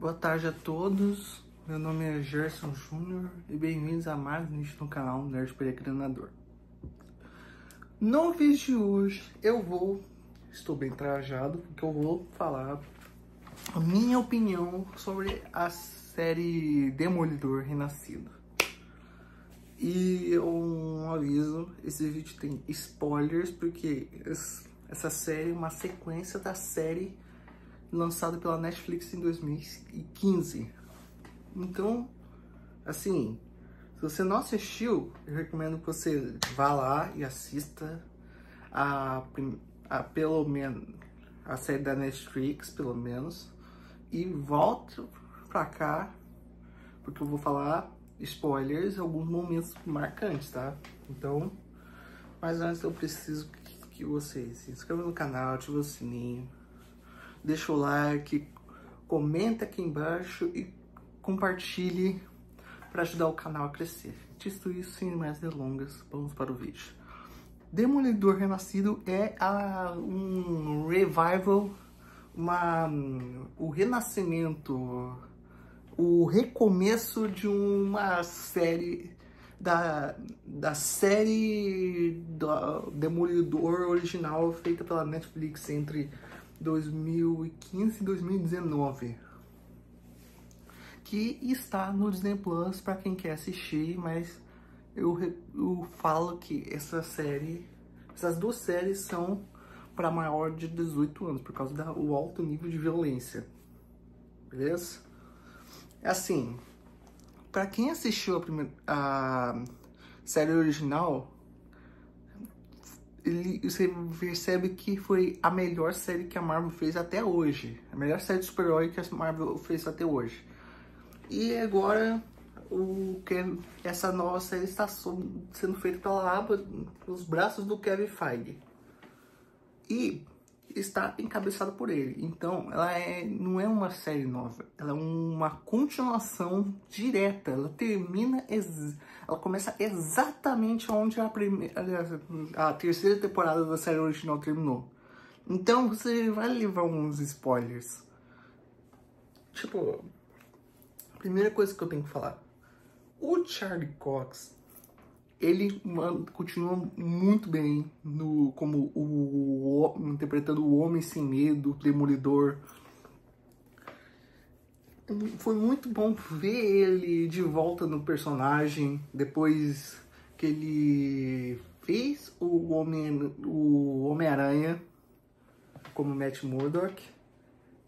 Boa tarde a todos, meu nome é Gerson Júnior e bem-vindos a mais um vídeo no canal Nerd Peregrinador. No vídeo de hoje estou bem trajado porque eu vou falar a minha opinião sobre a série Demolidor Renascido. E um aviso, esse vídeo tem spoilers porque essa série é uma sequência da série lançada pela Netflix em 2015. Então, assim, se você não assistiu, eu recomendo que você vá lá e assista pelo menos a série da Netflix, pelo menos, e volte pra cá, porque eu vou falar spoilers em alguns momentos marcantes, tá? Então, mas antes eu preciso que vocês se inscrevam no canal, ativem o sininho, deixa o like, comenta aqui embaixo e compartilhe para ajudar o canal a crescer. Dito isso, sem mais delongas, vamos para o vídeo. Demolidor Renascido é um revival, o renascimento, o recomeço de uma série da série do Demolidor original feita pela Netflix entre 2015 e 2019, que está no Disney Plus para quem quer assistir, mas eu falo que essas duas séries são para maior de 18 anos, por causa do alto nível de violência, beleza? Assim, para quem assistiu a série original, você percebe que foi a melhor série que a Marvel fez até hoje. A melhor série de super-herói que a Marvel fez até hoje. E agora, essa nova série está sendo feita pelos braços do Kevin Feige. E está encabeçada por ele. Então, ela não é uma série nova. Ela é uma continuação direta. Ela começa exatamente onde a terceira temporada da série original terminou. Então, você vai levar uns spoilers. Tipo, a primeira coisa que eu tenho que falar. O Charlie Cox, ele continua muito bem como interpretando o Homem Sem Medo, Demolidor. Foi muito bom ver ele de volta no personagem, depois que ele fez o Homem-Aranha como Matt Murdock.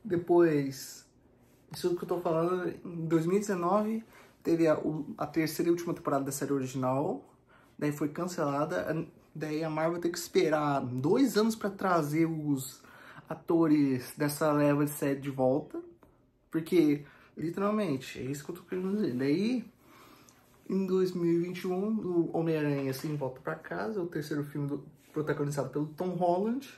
Depois, isso que eu tô falando, em 2019, teve a terceira e última temporada da série original. Daí foi cancelada, daí a Marvel tem que esperar 2 anos para trazer os atores dessa leva de série de volta, porque, literalmente, é isso que eu tô querendo dizer. Daí, em 2021, o Homem-Aranha assim volta para casa, o terceiro filme protagonizado pelo Tom Holland,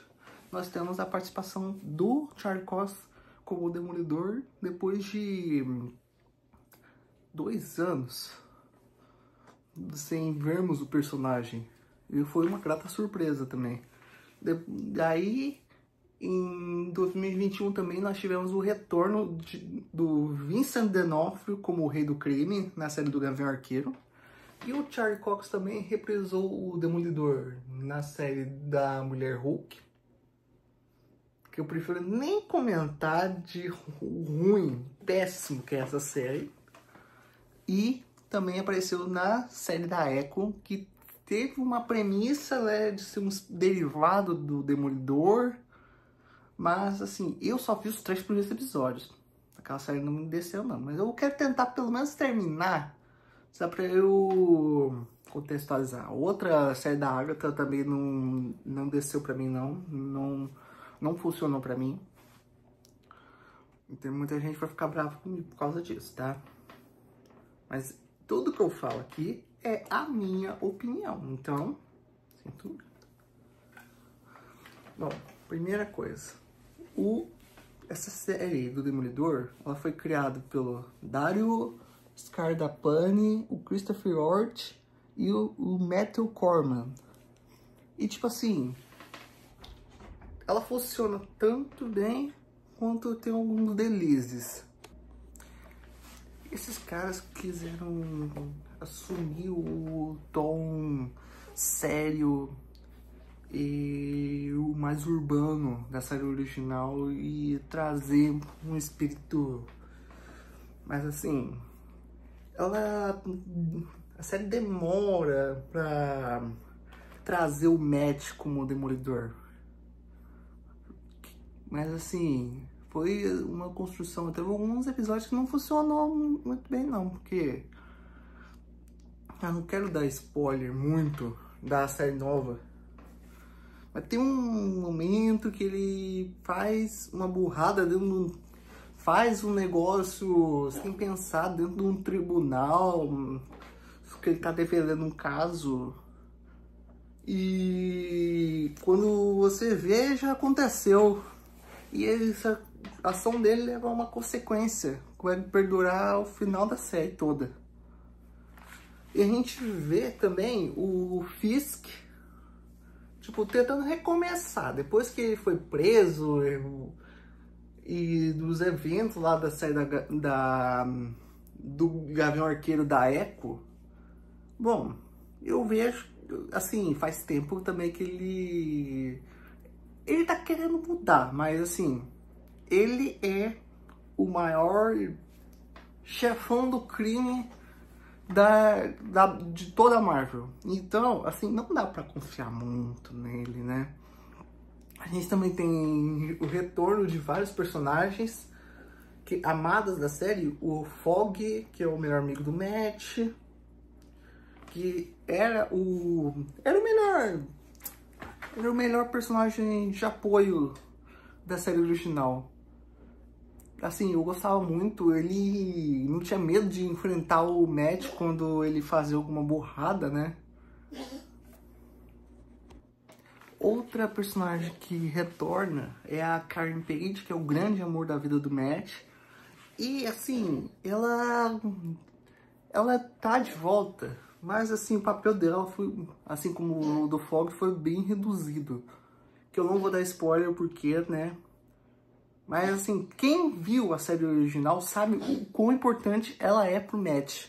nós temos a participação do Charlie Cox como Demolidor, depois de 2 anos sem vermos o personagem. E foi uma grata surpresa também. Daí, em 2021 também, nós tivemos o retorno do Vincent D'Onofrio como o Rei do Crime, na série do Gavião Arqueiro. E o Charlie Cox também reprisou o Demolidor na série da Mulher Hulk, que eu prefiro nem comentar de ruim, péssimo que é essa série. E também apareceu na série da Echo, que teve uma premissa, né, de ser um derivado do Demolidor. Mas, assim, eu só vi os 3 primeiros episódios. Aquela série não me desceu, não. Mas eu quero tentar pelo menos terminar, só pra eu contextualizar. Outra série da Agatha também não desceu pra mim, não funcionou pra mim. Então muita gente vai ficar brava comigo por causa disso, tá? Mas tudo que eu falo aqui é a minha opinião, então, sinto muito. Bom, primeira coisa, essa série do Demolidor, ela foi criada pelo Dario Scardapani, o Christopher Hort e o Matthew Corman. E tipo assim, ela funciona tanto bem quanto tem alguns deslizes. esses caras quiseram assumir o tom sério e o mais urbano da série original e trazer um espírito mais assim, a série demora pra trazer o Matt como Demolidor, mas assim, foi uma construção. Teve alguns episódios que não funcionou muito bem não, porque eu não quero dar spoiler muito da série nova, mas tem um momento que ele faz uma burrada faz um negócio sem pensar dentro de um tribunal, que ele tá defendendo um caso, e quando você vê, já aconteceu. E essa ação dele leva a uma consequência que vai perdurar o final da série toda. E a gente vê também o Fisk, tipo, tentando recomeçar. Depois que ele foi preso e dos eventos lá da série do Gavião Arqueiro da Echo. Bom, eu vejo, assim, faz tempo também que ele tá querendo mudar, mas assim, ele é o maior chefão do crime de toda a Marvel. Então, assim, não dá pra confiar muito nele, né? A gente também tem o retorno de vários personagens amados da série. O Fog, que é o melhor amigo do Matt, que era o melhor personagem de apoio da série original. Assim, eu gostava muito, ele não tinha medo de enfrentar o Matt quando ele fazia alguma burrada, né? Outra personagem que retorna é a Karen Page, que é o grande amor da vida do Matt. E assim, ela tá de volta, mas assim, o papel dela foi, assim como o do Fog, foi bem reduzido. Que eu não vou dar spoiler porque, né? Mas assim, quem viu a série original sabe o quão importante ela é pro Matt.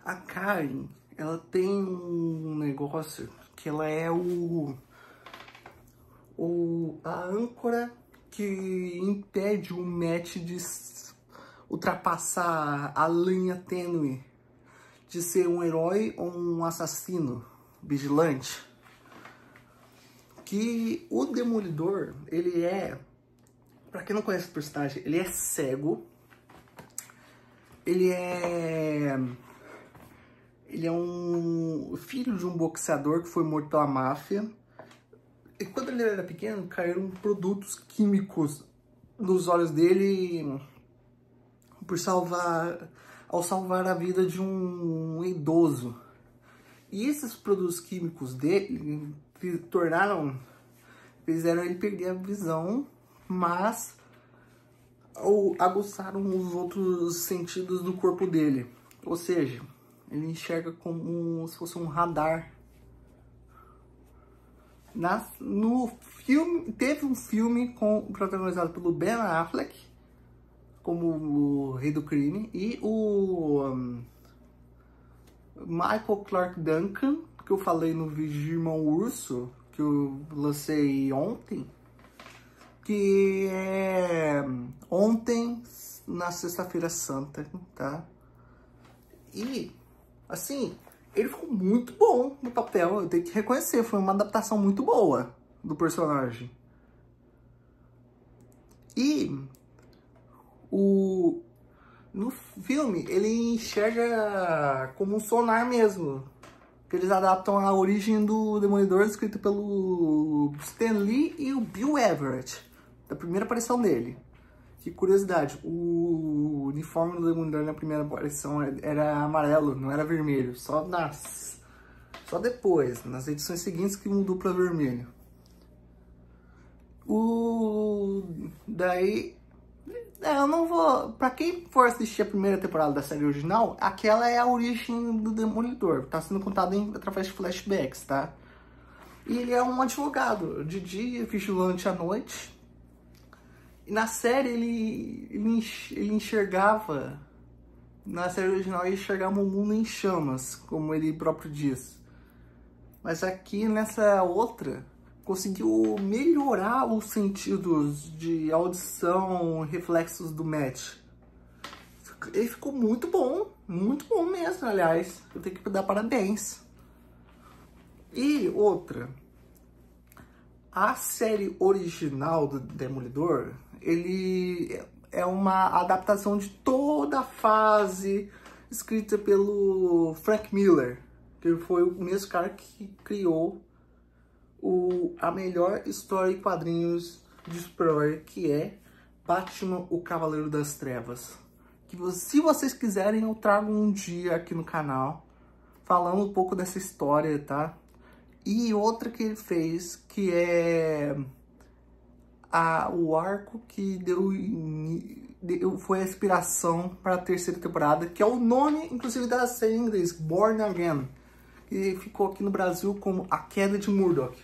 A Karen, ela tem um negócio que ela é a âncora que impede o Matt de ultrapassar a linha tênue de ser um herói ou um assassino vigilante. Que o Demolidor, ele é, pra quem não conhece o personagem, ele é cego, ele é um filho de um boxeador que foi morto pela máfia. E quando ele era pequeno, caíram produtos químicos nos olhos dele ao salvar a vida de um idoso. E esses produtos químicos dele fizeram ele perder a visão, mas aguçaram os outros sentidos do corpo dele. Ou seja, ele enxerga como se fosse um radar. No filme, teve um filme protagonizado pelo Ben Affleck como o Rei do Crime e o Michael Clarke Duncan, que eu falei no vídeo de Irmão Urso, que eu lancei ontem, que é ontem na Sexta-feira Santa, tá? E, assim, ele ficou muito bom no papel, eu tenho que reconhecer, foi uma adaptação muito boa do personagem. E no filme ele enxerga como um sonar mesmo, que eles adaptam a origem do Demolidor, escrito pelo Stan Lee e o Bill Everett, da primeira aparição dele. Que curiosidade, o uniforme do Demolidor na primeira aparição era amarelo, não era vermelho, só depois, nas edições seguintes que mudou para vermelho. Daí, eu não vou, pra quem for assistir a primeira temporada da série original, aquela é a origem do Demolidor, tá sendo contado através de flashbacks, tá? E ele é um advogado, de dia, vigilante à noite. E na série ele enxergava, na série original ele enxergava o mundo em chamas, como ele próprio diz. Mas aqui nessa outra, conseguiu melhorar os sentidos de audição, reflexos do Matt. Ele ficou muito bom mesmo, aliás. Eu tenho que dar parabéns. E outra, a série original do Demolidor, ele é uma adaptação de toda a fase escrita pelo Frank Miller, que foi o mesmo cara que criou a melhor história em quadrinhos de super-herói, que é Batman, o Cavaleiro das Trevas. Que se vocês quiserem, eu trago um dia aqui no canal falando um pouco dessa história, tá? E outra que ele fez, que é o arco que foi a inspiração para a terceira temporada, que é o nome, inclusive, da série em inglês, Born Again, que ficou aqui no Brasil como A Queda de Murdoch.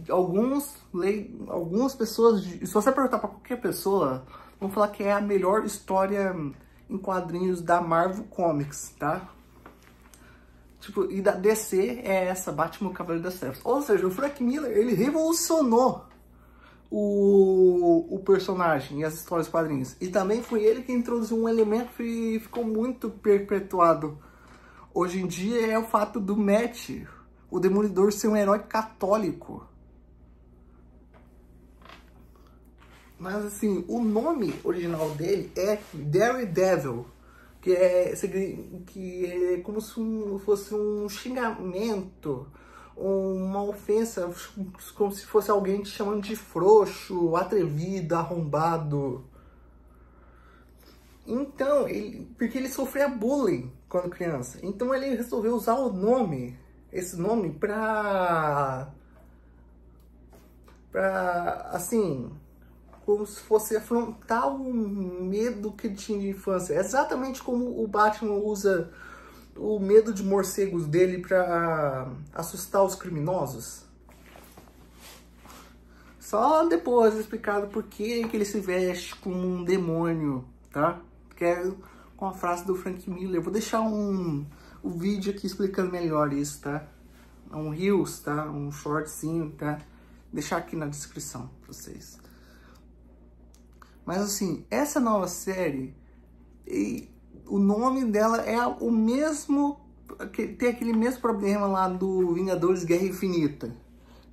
Algumas pessoas, se você perguntar para qualquer pessoa, vão falar que é a melhor história em quadrinhos da Marvel Comics, tá? Tipo, e da DC é essa, Batman, o Cavaleiro das Trevas. Ou seja, o Frank Miller, ele revolucionou o personagem e as histórias quadrinhos. E também foi ele que introduziu um elemento que ficou muito perpetuado hoje em dia, é o fato do Matt, o Demolidor, ser um herói católico. Mas assim, o nome original dele é Daredevil, que é como se fosse um xingamento, uma ofensa, como se fosse alguém te chamando de frouxo, atrevido, arrombado. Então, porque ele sofria bullying quando criança, então ele resolveu usar esse nome pra assim, como se fosse afrontar o medo que ele tinha de infância. É exatamente como o Batman usa o medo de morcegos dele pra assustar os criminosos. Só depois explicado por que ele se veste como um demônio, tá? Que é com a frase do Frank Miller. Eu vou deixar um vídeo aqui explicando melhor isso, tá? Um Reels, tá? Um shortzinho, tá? Deixar aqui na descrição pra vocês. Mas assim, essa nova série, o nome dela é o mesmo, tem aquele mesmo problema lá do Vingadores Guerra Infinita,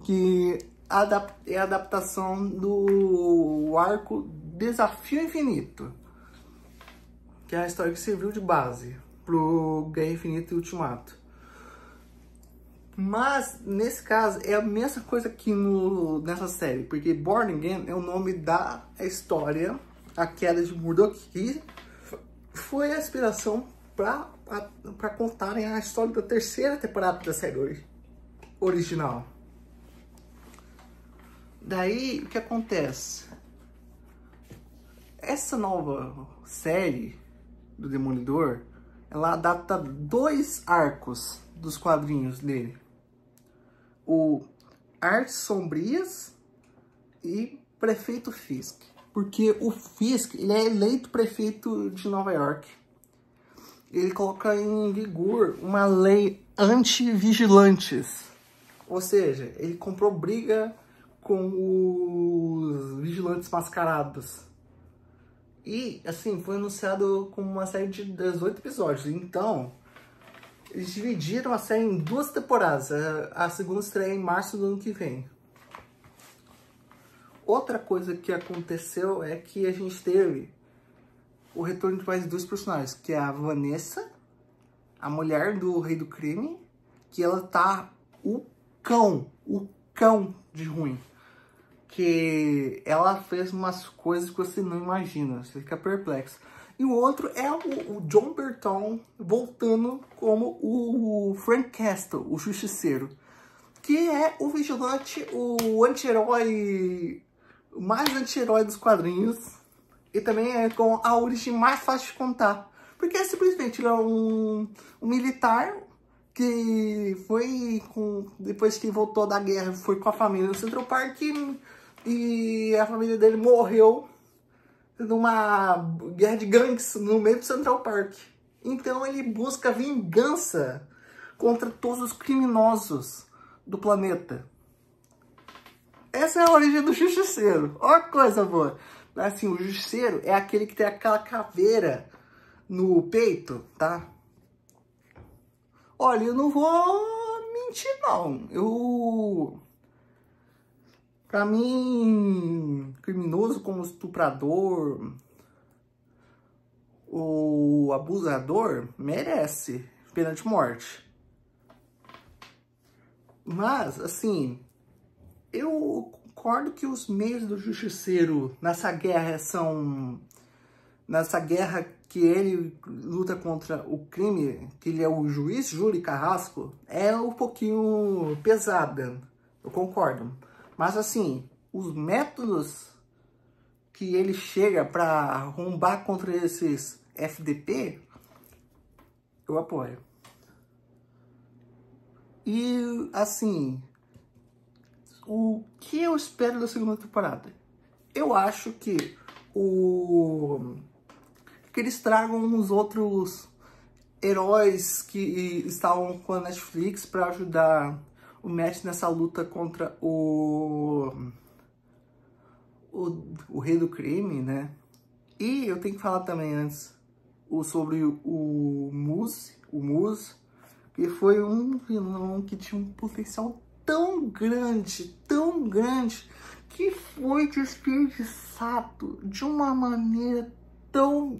que é a adaptação do arco Desafio Infinito, que é a história que serviu de base pro Guerra Infinita e Ultimato. Mas, nesse caso, é a mesma coisa que nessa série, porque Born Again é o nome da história, A Queda de Murdoch, que foi a inspiração para contarem a história da terceira temporada da série original. Daí, o que acontece? Essa nova série do Demolidor, ela adapta 2 arcos dos quadrinhos dele. O Artes Sombrias e Prefeito Fisk. Porque o Fisk, ele é eleito prefeito de Nova York. Ele coloca em vigor uma lei anti-vigilantes. Ou seja, ele comprou briga com os vigilantes mascarados. E, assim, foi anunciado como uma série de 18 episódios. Então, eles dividiram a série em 2 temporadas. A segunda estreia em março do ano que vem. Outra coisa que aconteceu é que a gente teve o retorno de mais 2 personagens, que é a Vanessa, a mulher do Rei do Crime, que ela tá o cão de ruim. Que ela fez umas coisas que você não imagina, você fica perplexo. E o outro é o Jon Bernthal voltando como o Frank Castle, o Justiceiro, que é o vigilante, o anti-herói, o mais anti-herói dos quadrinhos, e também é com a origem mais fácil de contar, porque é simplesmente ele é um militar que foi depois que voltou da guerra, foi com a família no Central Park, e a família dele morreu numa guerra de gangues no meio do Central Park. Então ele busca vingança contra todos os criminosos do planeta. Essa é a origem do Justiceiro. Olha que coisa boa. Assim, o Justiceiro é aquele que tem aquela caveira no peito, tá? Olha, eu não vou mentir, não. Pra mim, criminoso como estuprador, o abusador, merece pena de morte. Mas, assim, eu concordo que os meios do Justiceiro nessa guerra que ele luta contra o crime, que ele é o juiz Júlio Carrasco, é um pouquinho pesada. Eu concordo. Mas, assim, os métodos que ele chega para arrombar contra esses FDP, eu apoio. E, assim, o que eu espero da segunda temporada? Eu acho que eles tragam uns outros heróis que estavam com a Netflix para ajudar o Matt nessa luta contra o rei do crime, né? E eu tenho que falar também antes sobre o Moose, que foi um vilão que tinha um potencial tão grande, que foi desperdiçado de uma maneira tão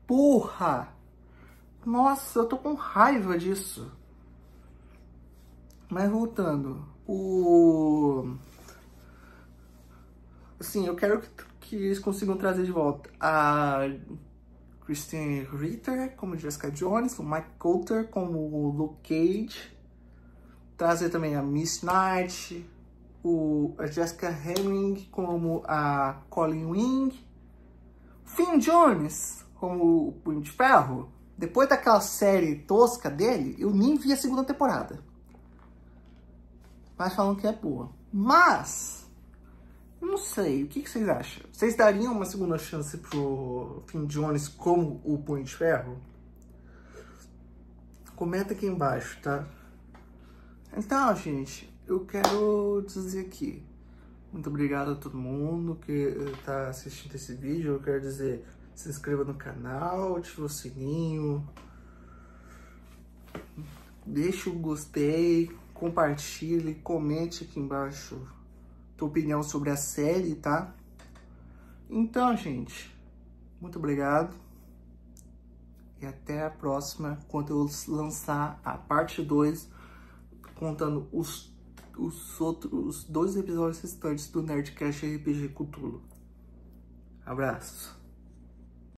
burra. Nossa, eu tô com raiva disso. Mas voltando, assim, eu quero que eles consigam trazer de volta a Krysten Ritter como Jessica Jones, o Mike Colter como o Luke Cage, trazer também a Miss Knight, a Jessica Hemming como a Colleen Wing, Finn Jones como o Punho de Ferro. Depois daquela série tosca dele, eu nem vi a segunda temporada. Mas falam que é boa. Mas, não sei, o que vocês acham? Vocês dariam uma segunda chance pro Finn Jones como o Punho de Ferro? Comenta aqui embaixo, tá? Então, gente, eu quero dizer aqui, muito obrigado a todo mundo que tá assistindo esse vídeo. Eu quero dizer, se inscreva no canal, ative o sininho, deixa o gostei, compartilhe, comente aqui embaixo tua opinião sobre a série, tá? Então, gente, muito obrigado e até a próxima, quando eu lançar a parte 2, contando os outros 2 episódios restantes do Nerdcast RPG Cthulhu. Abraço.